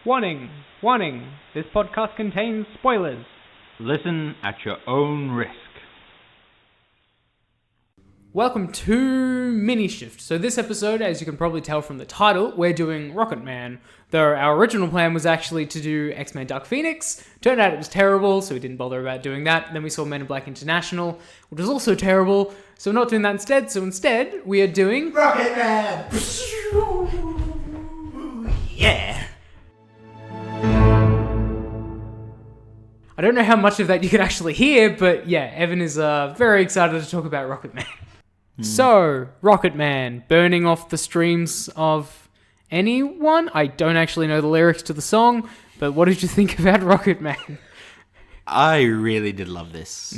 Warning, warning, this podcast contains spoilers. Listen at your own risk. Welcome to Minishift. So this episode, as you can probably tell from the title, we're doing Rocketman. Though our original plan was actually to do X-Men Dark Phoenix. Turned out it was terrible, so we didn't bother about doing that. Then we saw Men in Black International, which was also terrible. So we're not doing that instead. So instead, we are doing... Rocketman! Yeah! I don't know how much of that you could actually hear, but yeah, Evan is very excited to talk about Rocketman. So, Rocketman, burning off the streams of anyone? I don't actually know the lyrics to the song, but what did you think about Rocketman? I really did love this.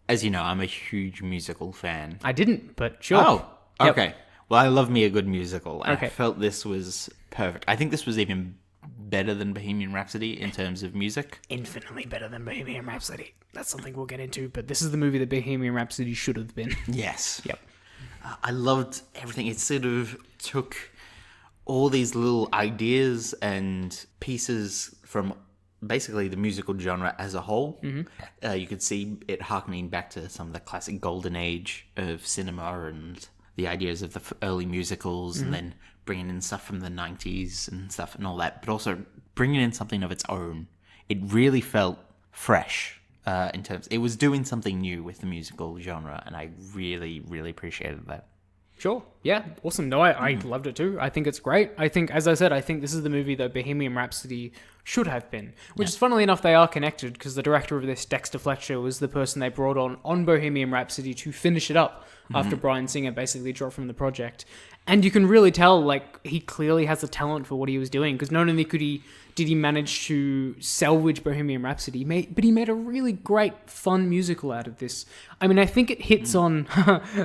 As you know, I'm a huge musical fan. I didn't, but sure. Oh, okay. Yep. Well, I love me a good musical, and Okay. I felt this was perfect. I think this was even better than Bohemian Rhapsody in terms of music. Infinitely better than Bohemian Rhapsody. That's something we'll get into, but this is the movie that Bohemian Rhapsody should have been. Yes. Yep. I loved everything. It sort of took all these little ideas and pieces from basically the musical genre as a whole. Mm-hmm. You could see it harkening back to some of the classic golden age of cinema and the ideas of the early musicals, and then bringing in stuff from the 90s and stuff and all that, but also bringing in something of its own. It really felt fresh in terms... It was doing something new with the musical genre, and I really, really appreciated that. Sure. Yeah. Awesome. No, I loved it too. I think it's great. I think, as I said, I think this is the movie that Bohemian Rhapsody should have been. Which is, funnily enough, they are connected, because the director of this, Dexter Fletcher, was the person they brought on Bohemian Rhapsody to finish it up after Bryan Singer basically dropped from the project. And you can really tell, like, he clearly has a talent for what he was doing, because not only did he manage to salvage Bohemian Rhapsody, but he made a really great, fun musical out of this. I mean, I think it hits on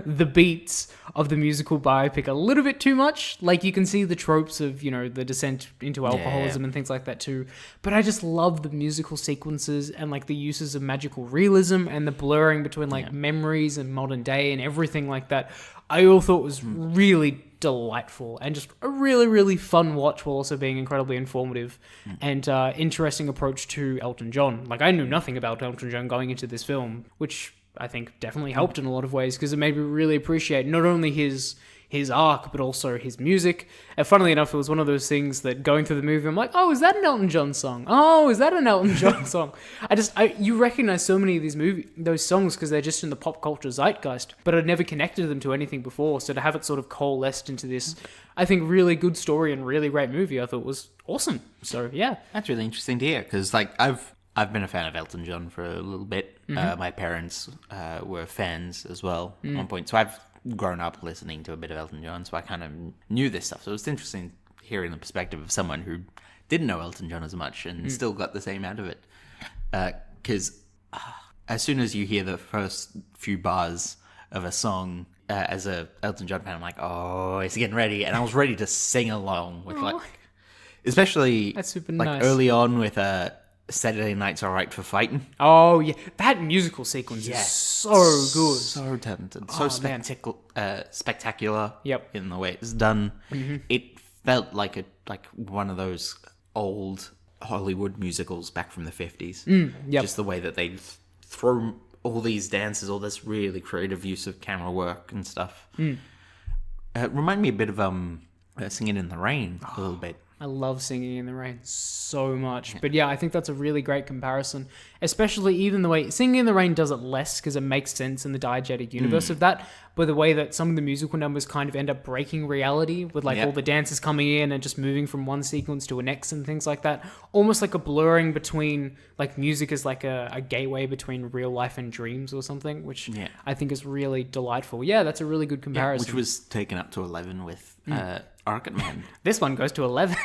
the beats of the musical biopic a little bit too much. Like, you can see the tropes of, you know, the descent into alcoholism and things like that too. But I just love the musical sequences and, like, the uses of magical realism and the blurring between, like, memories and modern day and everything like that. I all thought was really delightful and just a really, really fun watch, while also being incredibly informative and interesting approach to Elton John. Like, I knew nothing about Elton John going into this film, which I think definitely helped in a lot of ways, because it made me really appreciate not only his arc, but also his music. And funnily enough, it was one of those things that going through the movie, I'm like, oh, is that an Elton John song? Oh, is that an Elton John song? You recognize so many of those songs because they're just in the pop culture zeitgeist, but I'd never connected them to anything before. So to have it sort of coalesced into this, I think, really good story and really great movie, I thought was awesome. So yeah. That's really interesting to hear, because, like, I've been a fan of Elton John for a little bit. My parents were fans as well at one point, so I've grown up listening to a bit of Elton John, so I kind of knew this stuff. So it's interesting hearing the perspective of someone who didn't know Elton John as much and still got the same out of it. Because as soon as you hear the first few bars of a song, as a Elton John fan, I'm like, oh, it's getting ready. And I was ready to sing along with, like, especially That's super like nice. early on with Saturday Night's Alright for Fighting. Oh yeah, that musical sequence is so good. So talented. So spectacular Yep. in the way it's done. It felt like one of those old Hollywood musicals back from the 50s. Yep. Just the way that they throw all these dances, all this really creative use of camera work and stuff. Remind me a bit of Singing in the Rain a little bit. I love Singing in the Rain so much. But yeah, I think that's a really great comparison. Especially even the way Singing in the Rain does it less, because it makes sense in the diegetic universe of that. But the way that some of the musical numbers kind of end up breaking reality with, like, all the dancers coming in and just moving from one sequence to a next and things like that. Almost like a blurring between, like, music is like a gateway between real life and dreams or something, which I think is really delightful. Yeah, that's a really good comparison. Which was taken up to 11 with Rocketman. This one goes to 11.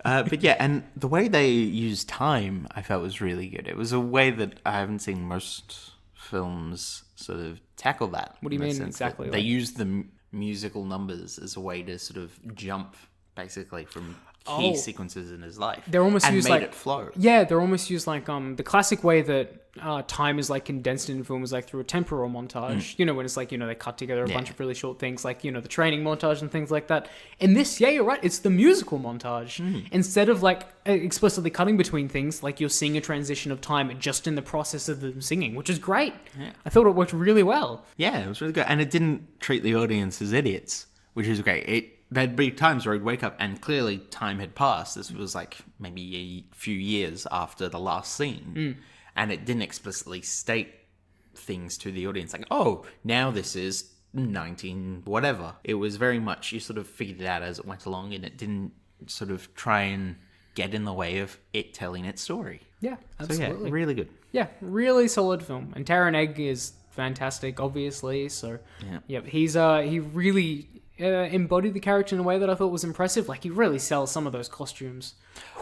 But yeah, and the way they used time, I felt, was really good. It was a way that I haven't seen most films sort of tackle that. What do you mean exactly? They use the musical numbers as a way to sort of jump, basically, from key sequences in his life. They're almost and used made like it flow. Yeah, they're almost used like the classic way that time is like condensed in film is like through a temporal montage. You know, when it's like, you know, they cut together a bunch of really short things, like, you know, the training montage and things like that. In this, yeah, you're right, it's the musical montage. Instead of like explicitly cutting between things, like you're seeing a transition of time just in the process of them singing, which is great. I thought it worked really well. Yeah, it was really good. And it didn't treat the audience as idiots, which is great. There'd be times where he'd wake up and clearly time had passed. This was like maybe a few years after the last scene. And it didn't explicitly state things to the audience like, oh, now this is 19 whatever. It was very much, you sort of figured it out as it went along, and it didn't sort of try and get in the way of it telling its story. Yeah, absolutely. So yeah, really good. Yeah, really solid film. And Taron Egg is fantastic, obviously. So, he really embodied the character in a way that I thought was impressive. Like, he really sells some of those costumes.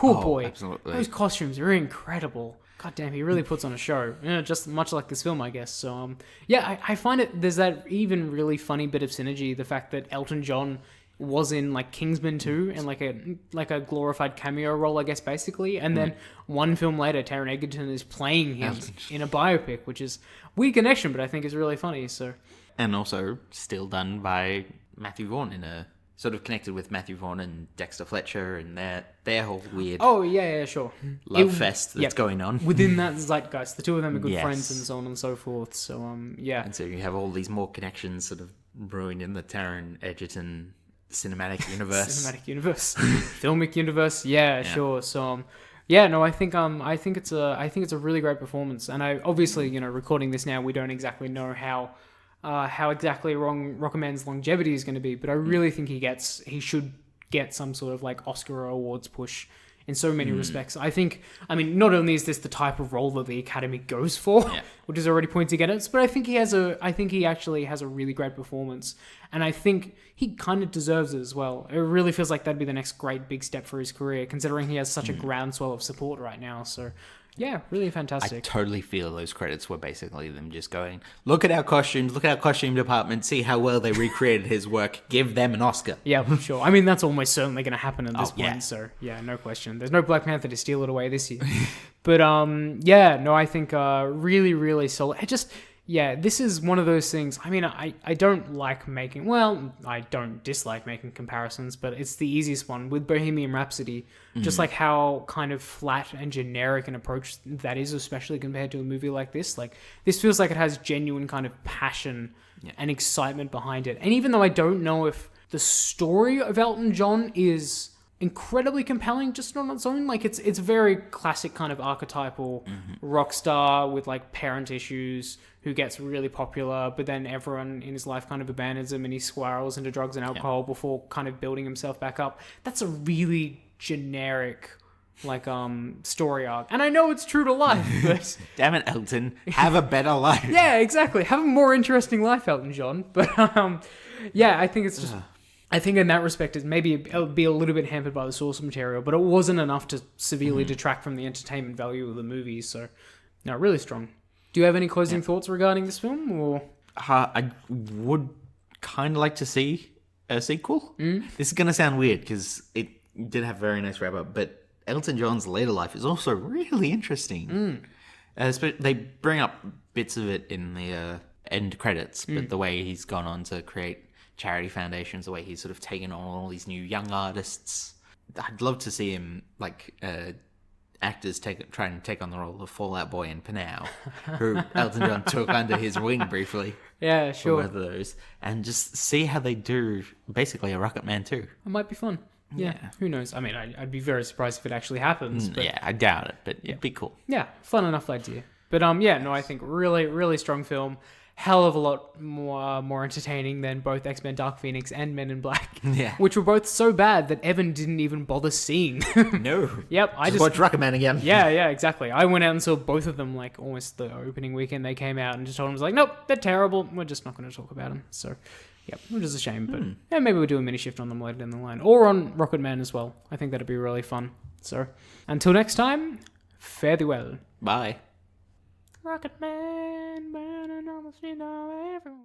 Oh boy, absolutely. Those costumes are incredible. God damn, he really puts on a show. Just much like this film, I guess. So, I find there's that even really funny bit of synergy. The fact that Elton John was in like Kingsman 2 and like a glorified cameo role, I guess, basically. And then one film later, Taron Egerton is playing him in a biopic, which is weird connection, but I think is really funny. So, and also still done by Matthew Vaughn in a sort of connected with Matthew Vaughn and Dexter Fletcher and their whole weird sure love fest that's going on within that zeitgeist. The two of them are good Yes. friends and so on and so forth. So and so you have all these more connections sort of brewing in the Taron Egerton cinematic universe. Filmic universe. Sure. So I think it's a really great performance. And I obviously, you know, recording this now, we don't exactly know how exactly wrong Rocketman's longevity is going to be, but I really think he should get some sort of like Oscar or awards push in so many respects. I mean, not only is this the type of role that the Academy goes for, which is already pointing at it, but I think he actually has a really great performance, and I think he kind of deserves it as well. It really feels like that'd be the next great big step for his career, considering he has such a groundswell of support right now. So, yeah, really I fantastic. totally feel those credits were basically them just going, look at our costumes, look at our costume department, see how well they recreated his work, give them an Oscar. Yeah, I'm sure. I mean, that's almost certainly going to happen at this point. yeah. So, yeah, no question. There's no Black Panther to steal it away this year. But, I think really, really solid. This is one of those things. I mean, I don't like making... Well, I don't dislike making comparisons, but it's the easiest one with Bohemian Rhapsody. Just like how kind of flat and generic an approach that is, especially compared to a movie like this. Like, this feels like it has genuine kind of passion and excitement behind it. And even though I don't know if the story of Elton John is incredibly compelling just on its own, like it's very classic kind of archetypal rock star with like parent issues who gets really popular, but then everyone in his life kind of abandons him and he spirals into drugs and alcohol before kind of building himself back up. That's a really generic like story arc, and I know it's true to life, but Damn it, Elton, have a better life. yeah, exactly, have a more interesting life, Elton John. But I think it's just I think in that respect, it'll be a little bit hampered by the source material, but it wasn't enough to severely detract from the entertainment value of the movie. So, no, really strong. Do you have any closing thoughts regarding this film? Or I would kind of like to see a sequel. This is going to sound weird because it did have a very nice wrap up, but Elton John's later life is also really interesting. They bring up bits of it in the end credits, but the way he's gone on to create charity foundations, the way he's sort of taken on all these new young artists. I'd love to see him, like, actors try and take on the role of Fall Out Boy and Panau, who Elton John took under his wing briefly. yeah, For sure, both of those. And just see how they do, basically, a Rocketman 2. it might be fun. Yeah, who knows? I mean, I'd be very surprised if it actually happens. But Yeah, I doubt it, but it'd be cool. yeah, fun enough idea. But I think really, really strong film. Hell of a lot more entertaining than both X-Men Dark Phoenix and Men in Black. Yeah. Which were both so bad that Evan didn't even bother seeing. No. Yep, I just watch Rocketman again. Yeah, exactly. I went out and saw both of them like almost the opening weekend they came out and just told them, I was like, nope, they're terrible. We're just not going to talk about them. So, yep, which is a shame. But maybe we'll do a mini shift on them later down the line. Or on Rocketman as well. I think that'd be really fun. So, until next time, fare thee well. Bye. Rocketman, burning on the street of everyone.